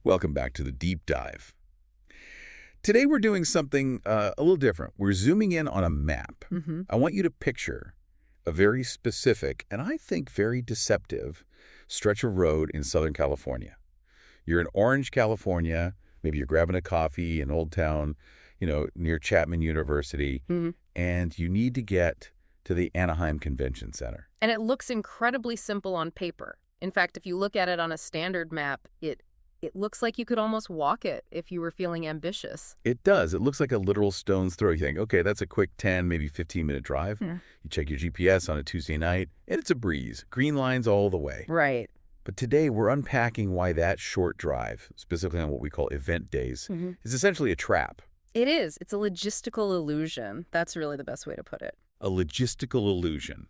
Welcome back to the deep dive. Today we're doing something a little different. We're zooming in on a map. I want you to picture a very specific, and I think very deceptive, stretch of road in Southern California. You're in Orange, California. Maybe you're grabbing a coffee in Old Town, near Chapman University, and you need to get to the Anaheim Convention Center. And it looks incredibly simple on paper. In fact, if you look at it on a standard map, it looks like you could almost walk it if you were feeling ambitious. It does. It looks like a literal stone's throw. You think, okay, that's a quick 10, maybe 15-minute drive. Yeah. You check your GPS on a Tuesday night, and it's a breeze. Green lines all the way. Right. But today we're unpacking why that short drive, specifically on what we call event days, is essentially a trap. It is. It's a logistical illusion. That's really the best way to put it. A logistical illusion.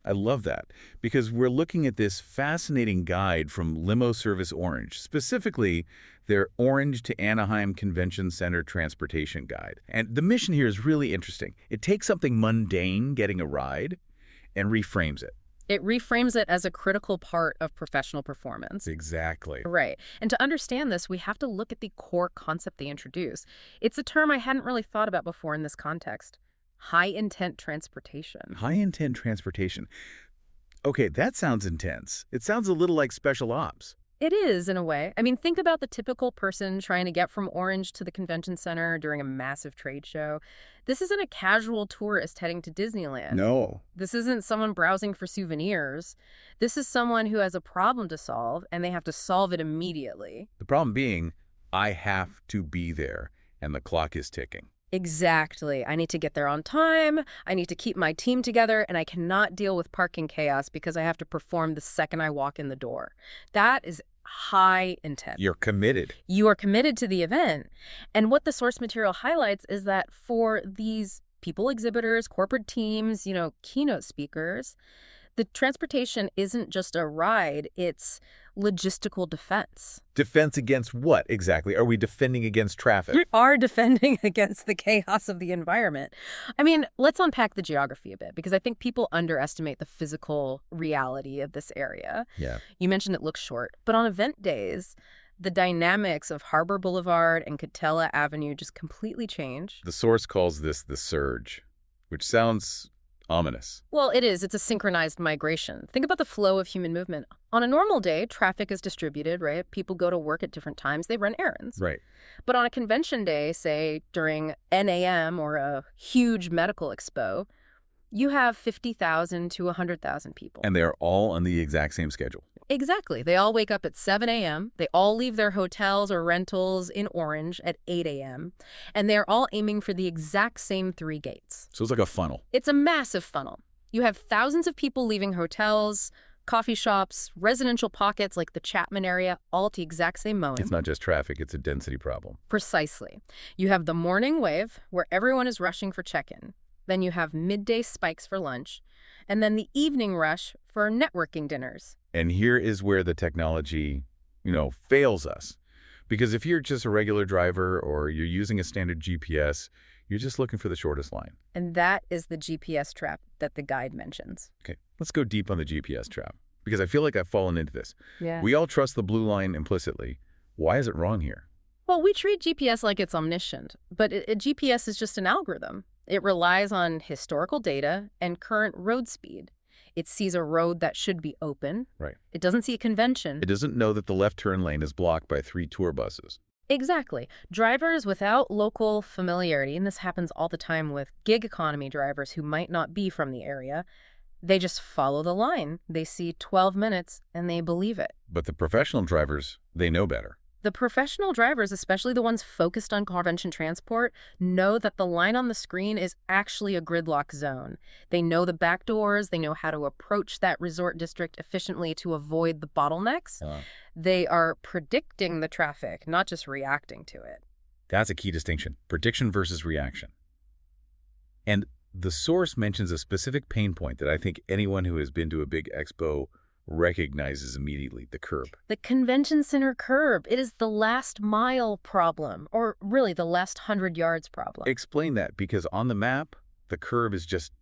I love that because we're looking at this fascinating guide from Limo Service Orange, specifically their Orange to Anaheim Convention Center Transportation Guide. And the mission here is really interesting. It takes something mundane, getting a ride, and reframes it. It reframes it as a critical part of professional performance. Exactly. Right. And to understand this, we have to look at the core concept they introduce. It's a term I hadn't really thought about before in this context. High-intent transportation. High-intent transportation. Okay, that sounds intense. It sounds a little like special ops. It is, in a way. I mean, think about the typical person trying to get from Orange to the convention center during a massive trade show. This isn't a casual tourist heading to Disneyland. No. This isn't someone browsing for souvenirs. This is someone who has a problem to solve, and they have to solve it immediately. The problem being, I have to be there, and the clock is ticking. Exactly. I need to get there on time, I need to keep my team together, and I cannot deal with parking chaos because I have to perform the second I walk in the door. That is high intent. You're committed. You are committed to the event. And what the source material highlights is that for these people exhibitors, corporate teams, keynote speakers, the transportation isn't just a ride, it's logistical defense. Defense against what exactly? Are we defending against traffic? We are defending against the chaos of the environment. I mean, let's unpack the geography a bit, because I think people underestimate the physical reality of this area. Yeah. You mentioned it looks short, but on event days, the dynamics of Harbor Boulevard and Catella Avenue just completely change. The source calls this the surge, which sounds ominous. Well, it is. It's a synchronized migration. Think about the flow of human movement. On a normal day, traffic is distributed, right? People go to work at different times. They run errands. Right. But on a convention day, say during NAM or a huge medical expo, you have 50,000 to 100,000 people. And they're all on the exact same schedule. Exactly. They all wake up at 7 a.m. They all leave their hotels or rentals in Orange at 8 a.m. And they're all aiming for the exact same 3 gates. So it's like a funnel. It's a massive funnel. You have thousands of people leaving hotels, coffee shops, residential pockets like the Chapman area, all at the exact same moment. It's not just traffic, it's a density problem. Precisely. You have the morning wave, where everyone is rushing for check-in. Then you have midday spikes for lunch, and then the evening rush for networking dinners. And here is where the technology, fails us. Because if you're just a regular driver or you're using a standard GPS, you're just looking for the shortest line. And that is the GPS trap that the guide mentions. Okay, let's go deep on the GPS trap, because I feel like I've fallen into this. Yeah. We all trust the blue line implicitly. Why is it wrong here? Well, we treat GPS like it's omniscient, but a GPS is just an algorithm. It relies on historical data and current road speed. It sees a road that should be open. Right. It doesn't see a convention. It doesn't know that the left turn lane is blocked by 3 tour buses. Exactly. Drivers without local familiarity, and this happens all the time with gig economy drivers who might not be from the area, they just follow the line. They see 12 minutes and they believe it. But the professional drivers, they know better. The professional drivers, especially the ones focused on convention transport, know that the line on the screen is actually a gridlock zone. They know the back doors. They know how to approach that resort district efficiently to avoid the bottlenecks. They are predicting the traffic, not just reacting to it. That's a key distinction. Prediction versus reaction. And the source mentions a specific pain point that I think anyone who has been to a big expo recognizes immediately: the curb. The convention center curb. It is the last mile problem, or really the last 100 yards problem. Explain that, because on the map, the curb is just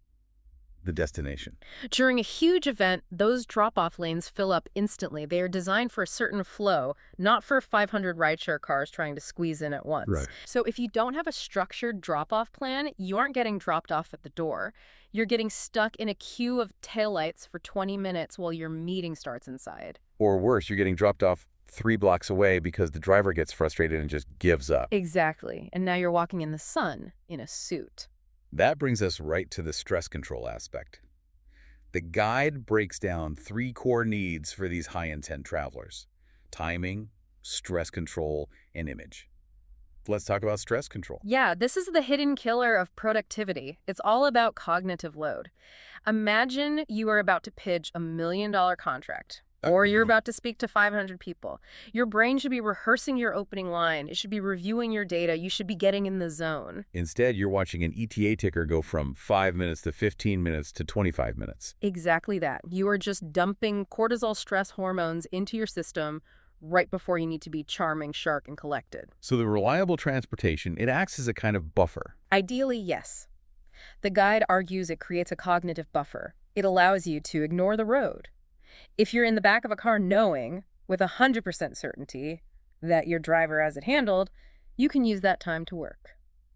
the destination. During a huge event, those drop-off lanes fill up instantly. They are designed for a certain flow, not for 500 rideshare cars trying to squeeze in at once. Right. So if you don't have a structured drop-off plan, you aren't getting dropped off at the door. You're getting stuck in a queue of taillights for 20 minutes while your meeting starts inside. Or worse, you're getting dropped off 3 blocks away because the driver gets frustrated and just gives up. Exactly. And now you're walking in the sun in a suit. That brings us right to the stress control aspect. The guide breaks down 3 core needs for these high-intent travelers: timing, stress control, and image. Let's talk about stress control. Yeah, this is the hidden killer of productivity. It's all about cognitive load. Imagine you are about to pitch a $1 million contract. Or you're about to speak to 500 people. Your brain should be rehearsing your opening line. It should be reviewing your data. You should be getting in the zone. Instead, you're watching an ETA ticker go from 5 minutes to 15 minutes to 25 minutes. Exactly that. You are just dumping cortisol stress hormones into your system right before you need to be charming, sharp, and collected. So the reliable transportation, it acts as a kind of buffer. Ideally, yes. The guide argues it creates a cognitive buffer. It allows you to ignore the road. If you're in the back of a car knowing, with 100% certainty, that your driver has it handled, you can use that time to work.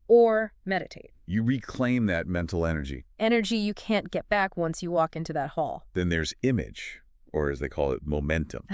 Or meditate. You reclaim that mental energy. Energy you can't get back once you walk into that hall. Then there's image, or as they call it, momentum.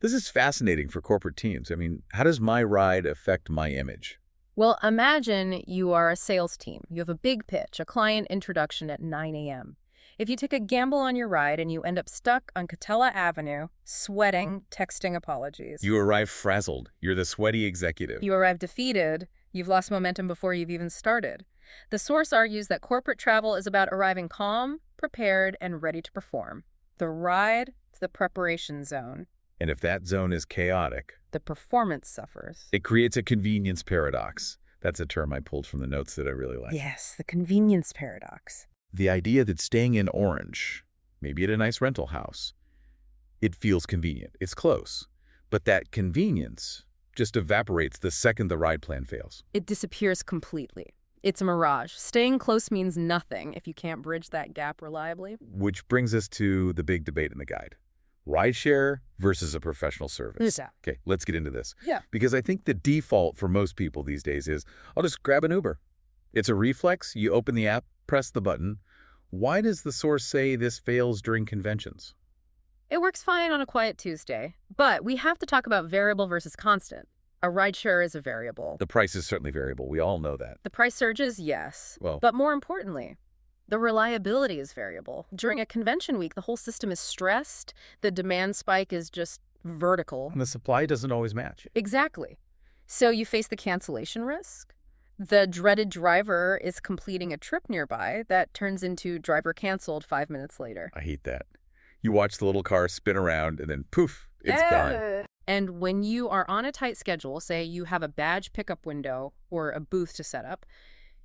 This is fascinating for corporate teams. I mean, how does my ride affect my image? Well, imagine you are a sales team. You have a big pitch, a client introduction at 9 a.m. If you take a gamble on your ride and you end up stuck on Catella Avenue, sweating, texting apologies. You arrive frazzled. You're the sweaty executive. You arrive defeated. You've lost momentum before you've even started. The source argues that corporate travel is about arriving calm, prepared, and ready to perform. The ride is the preparation zone. And if that zone is chaotic, the performance suffers. It creates a convenience paradox. That's a term I pulled from the notes that I really like. Yes, the convenience paradox. The idea that staying in Orange, maybe at a nice rental house, it feels convenient. It's close. But that convenience just evaporates the second the ride plan fails. It disappears completely. It's a mirage. Staying close means nothing if you can't bridge that gap reliably. Which brings us to the big debate in the guide. Rideshare versus a professional service. Yeah. Okay, let's get into this. Yeah. Because I think the default for most people these days is, I'll just grab an Uber. It's a reflex. You open the app, press the button. Why does the source say this fails during conventions? It works fine on a quiet Tuesday, but we have to talk about variable versus constant. A rideshare is a variable. The price is certainly variable. We all know that. The price surges, yes. Well, but more importantly, the reliability is variable. During a convention week, the whole system is stressed. The demand spike is just vertical. And the supply doesn't always match. Exactly. So you face the cancellation risk. The dreaded driver is completing a trip nearby that turns into driver canceled 5 minutes later. I hate that. You watch the little car spin around and then poof, it's gone. And when you are on a tight schedule, say you have a badge pickup window or a booth to set up,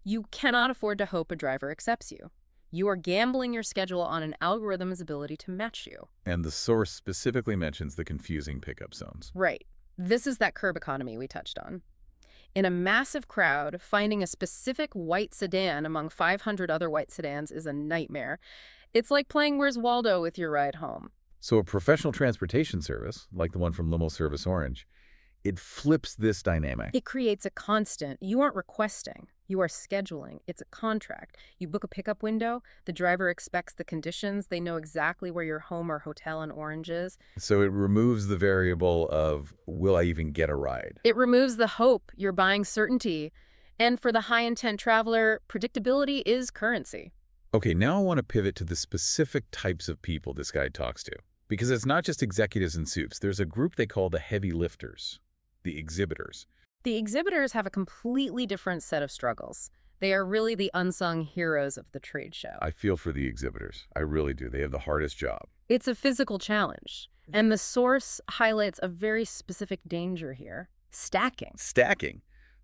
you cannot afford to hope a driver accepts you. You are gambling your schedule on an algorithm's ability to match you. And the source specifically mentions the confusing pickup zones. Right. This is that curb economy we touched on. In a massive crowd, finding a specific white sedan among 500 other white sedans is a nightmare. It's like playing Where's Waldo with your ride home. So a professional transportation service, like the one from Limo Service Orange, it flips this dynamic. It creates a constant. You aren't requesting. You are scheduling. It's a contract. You book a pickup window. The driver expects the conditions. They know exactly where your home or hotel in Orange is. So it removes the variable of, will I even get a ride? It removes the hope. You're buying certainty. And for the high-intent traveler, predictability is currency. Okay, now I want to pivot to the specific types of people this guy talks to. Because it's not just executives in suits. There's a group they call the heavy lifters, the exhibitors. The exhibitors have a completely different set of struggles. They are really the unsung heroes of the trade show. I feel for the exhibitors. I really do. They have the hardest job. It's a physical challenge. And the source highlights a very specific danger here. Stacking. Stacking.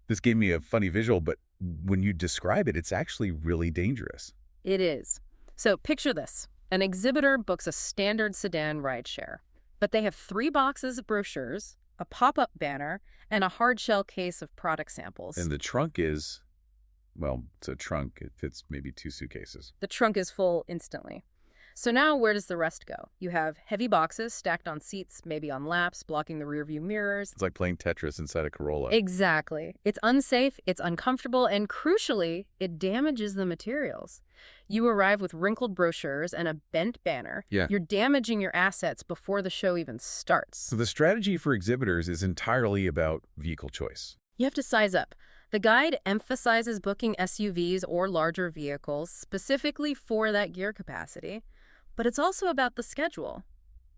This gave me a funny visual, but when you describe it, it's actually really dangerous. It is. So picture this. An exhibitor books a standard sedan rideshare, but they have 3 boxes of brochures, a pop-up banner, and a hard-shell case of product samples. And the trunk is Well, it's a trunk. It fits maybe 2 suitcases. The trunk is full instantly. So now where does the rest go? You have heavy boxes stacked on seats, maybe on laps, blocking the rearview mirrors. It's like playing Tetris inside a Corolla. Exactly. It's unsafe, it's uncomfortable, and crucially, it damages the materials. You arrive with wrinkled brochures and a bent banner. Yeah. You're damaging your assets before the show even starts. So the strategy for exhibitors is entirely about vehicle choice. You have to size up. The guide emphasizes booking SUVs or larger vehicles specifically for that gear capacity, but it's also about the schedule.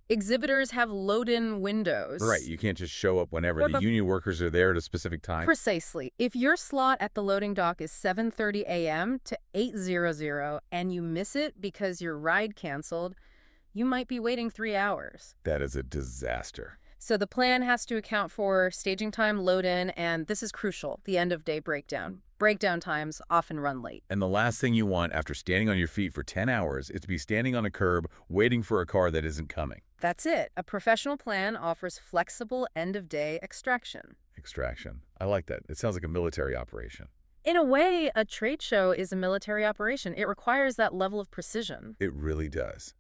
Exhibitors have load-in windows. Right, you can't just show up whenever. The union workers are there at a specific time. Precisely. If your slot at the loading dock is 7:30 a.m. to 8:00 and you miss it because your ride canceled, you might be waiting 3 hours. That is a disaster. So the plan has to account for staging time, load-in, and this is crucial, the end-of-day breakdown. Breakdown times often run late. And the last thing you want after standing on your feet for 10 hours is to be standing on a curb waiting for a car that isn't coming. That's it. A professional plan offers flexible end-of-day extraction. Extraction. I like that. It sounds like a military operation. In a way, a trade show is a military operation. It requires that level of precision. It really does.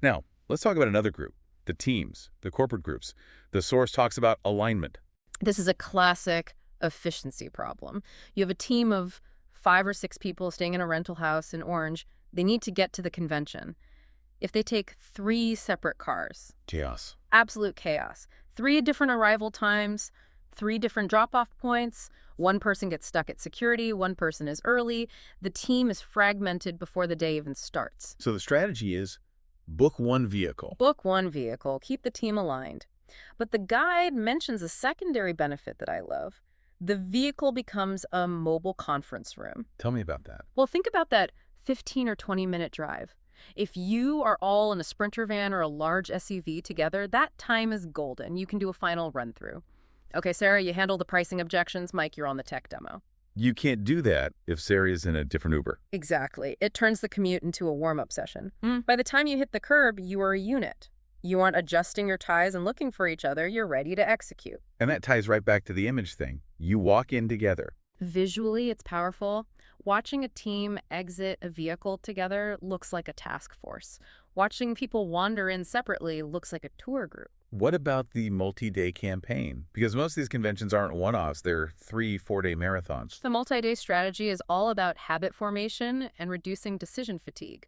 Now, let's talk about another group, the teams, the corporate groups. The source talks about alignment. This is a classic efficiency problem. You have a team of 5 or 6 people staying in a rental house in Orange. They need to get to the convention. If they take 3 separate cars, Chaos. absolute chaos. 3 different arrival times, 3 different drop-off points. One person gets stuck at security, one person is early. The team is fragmented before the day even starts. So the strategy is book one vehicle. Book one vehicle, keep the team aligned. But the guide mentions a secondary benefit that I love. The vehicle becomes a mobile conference room. Tell me about that. Well, think about that 15 or 20-minute drive. If you are all in a Sprinter van or a large SUV together, that time is golden. You can do a final run-through. Okay, Sarah, you handle the pricing objections. Mike, you're on the tech demo. You can't do that if Sarah's in a different Uber. Exactly. It turns the commute into a warm-up session. By the time you hit the curb, you are a unit. You aren't adjusting your ties and looking for each other. You're ready to execute. And that ties right back to the image thing. You walk in together. Visually, it's powerful. Watching a team exit a vehicle together looks like a task force. Watching people wander in separately looks like a tour group. What about the multi-day campaign? Because most of these conventions aren't one-offs. They're 3-4-day marathons. The multi-day strategy is all about habit formation and reducing decision fatigue.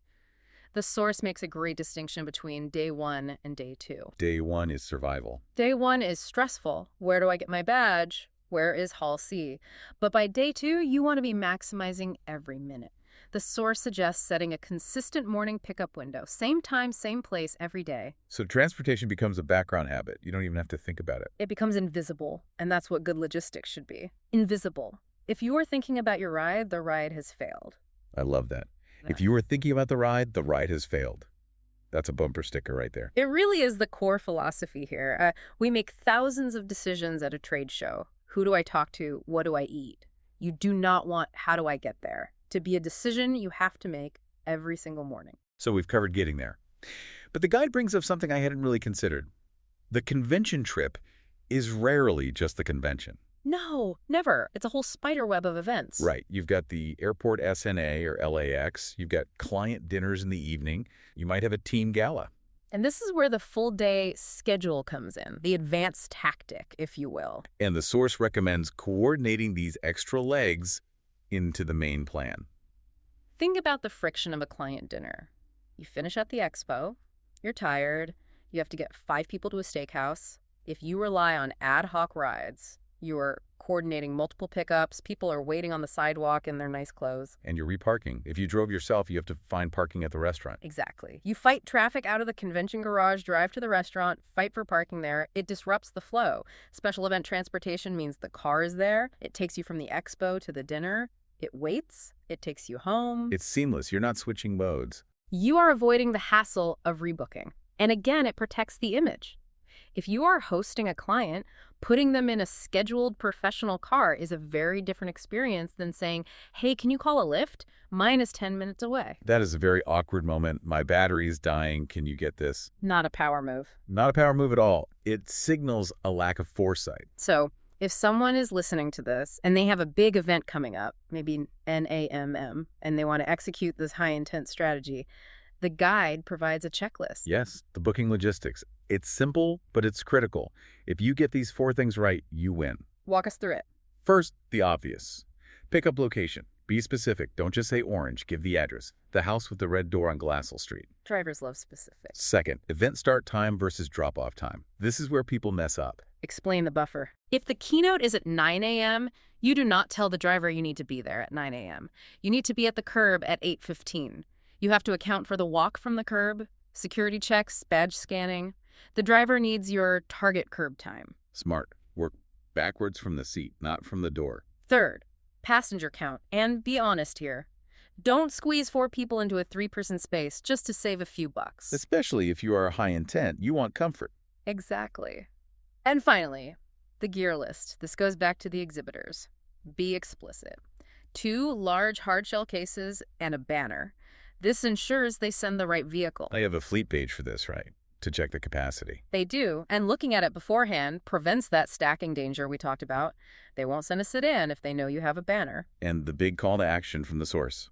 The source makes a great distinction between day 1 and day 2. Day 1 is survival. Day 1 is stressful. Where do I get my badge? Where is Hall C? But by day 2, you want to be maximizing every minute. The source suggests setting a consistent morning pickup window. Same time, same place, every day. So transportation becomes a background habit. You don't even have to think about it. It becomes invisible, and that's what good logistics should be. Invisible. If you are thinking about your ride, the ride has failed. I love that. If you were thinking about the ride has failed. That's a bumper sticker right there. It really is the core philosophy here. We make thousands of decisions at a trade show. Who do I talk to? What do I eat? You do not want how do I get there to be a decision you have to make every single morning. So we've covered getting there. But the guide brings up something I hadn't really considered. The convention trip is rarely just the convention. No, never. It's a whole spider web of events. Right. You've got the airport SNA or LAX. You've got client dinners in the evening. You might have a team gala. And this is where the full day schedule comes in, the advanced tactic, if you will. And the source recommends coordinating these extra legs into the main plan. Think about the friction of a client dinner. You finish at the expo, you're tired, you have to get 5 people to a steakhouse. If you rely on ad hoc rides, you're coordinating multiple pickups, people are waiting on the sidewalk in their nice clothes. And you're reparking. If you drove yourself, you have to find parking at the restaurant. Exactly. You fight traffic out of the convention garage, drive to the restaurant, fight for parking there. It disrupts the flow. Special event transportation means the car is there. It takes you from the expo to the dinner. It waits. It takes you home. It's seamless. You're not switching modes. You are avoiding the hassle of rebooking. And again, it protects the image. If you are hosting a client, putting them in a scheduled professional car is a very different experience than saying, hey, can you call a Lyft? Mine is 10 minutes away. That is a very awkward moment. My battery's dying. Can you get this? Not a power move. Not a power move at all. It signals a lack of foresight. So If someone is listening to this and they have a big event coming up, maybe NAMM, and they want to execute this high-intent strategy, the guide provides a checklist. Yes, the booking logistics. It's simple, but it's critical. If you get these 4 things right, you win. Walk us through it. First, the obvious. Pickup location. Be specific. Don't just say Orange. Give the address. The house with the red door on Glassell Street. Drivers love specifics. Second, event start time versus drop-off time. This is where people mess up. Explain the buffer. If the keynote is at 9 a.m., you do not tell the driver you need to be there at 9 a.m. You need to be at the curb at 8:15. You have to account for the walk from the curb, security checks, badge scanning. The driver needs your target curb time. Smart. Work backwards from the seat, not from the door. Third, passenger count. And be honest here. Don't squeeze 4 people into a 3-person space just to save a few bucks. Especially if you are high intent, you want comfort. Exactly. And finally, the gear list. This goes back to the exhibitors. Be explicit. 2 large hardshell cases and a banner. This ensures they send the right vehicle. I have a fleet page for this, right? To check the capacity. They do, and looking at it beforehand prevents that stacking danger we talked about. They won't send a sedan if they know you have a banner. And the big call to action from the source.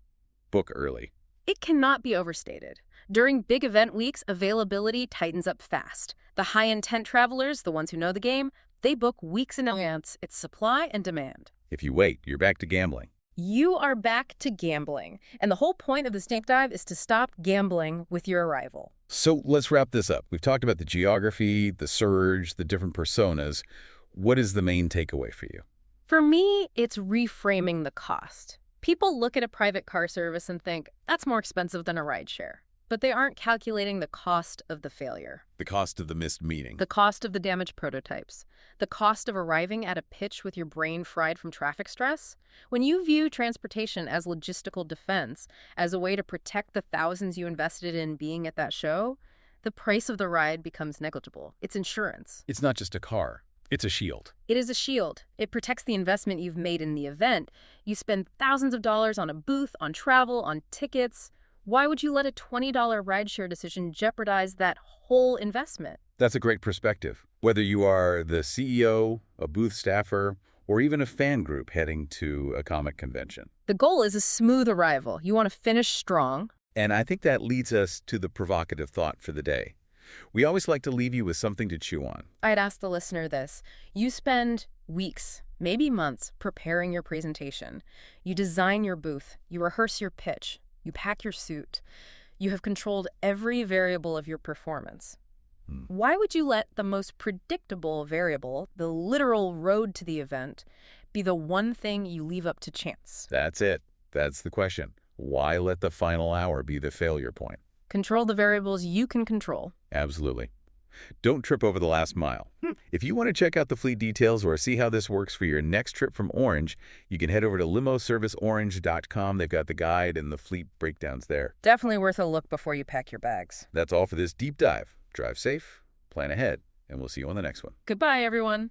Book early. It cannot be overstated. During big event weeks, availability tightens up fast. The high-intent travelers, the ones who know the game, they book weeks in advance. It's supply and demand. If you wait, you're back to gambling. You are back to gambling. And the whole point of this deep dive is to stop gambling with your arrival. So let's wrap this up. We've talked about the geography, the surge, the different personas. What is the main takeaway for you? For me, it's reframing the cost. People look at a private car service and think, that's more expensive than a rideshare. But they aren't calculating the cost of the failure. The cost of the missed meeting. The cost of the damaged prototypes. The cost of arriving at a pitch with your brain fried from traffic stress. When you view transportation as logistical defense, as a way to protect the thousands you invested in being at that show, the price of the ride becomes negligible. It's insurance. It's not just a car. It's a shield. It is a shield. It protects the investment you've made in the event. You spend thousands of dollars on a booth, on travel, on tickets. Why would you let a $20 rideshare decision jeopardize that whole investment? That's a great perspective. Whether you are the CEO, a booth staffer, or even a fan group heading to a comic convention. The goal is a smooth arrival. You want to finish strong. And I think that leads us to the provocative thought for the day. We always like to leave you with something to chew on. I'd ask the listener this. You spend weeks, maybe months, preparing your presentation. You design your booth. You rehearse your pitch. You pack your suit. You have controlled every variable of your performance. Why would you let the most predictable variable, the literal road to the event, be the one thing you leave up to chance? That's it. That's the question. Why let the final hour be the failure point? Control the variables you can control. Absolutely. Don't trip over the last mile. If you want to check out the fleet details or see how this works for your next trip from Orange, you can head over to limoserviceorange.com. They've got the guide and the fleet breakdowns there. Definitely worth a look before you pack your bags. That's all for this deep dive. Drive safe, plan ahead, and we'll see you on the next one. Goodbye, everyone.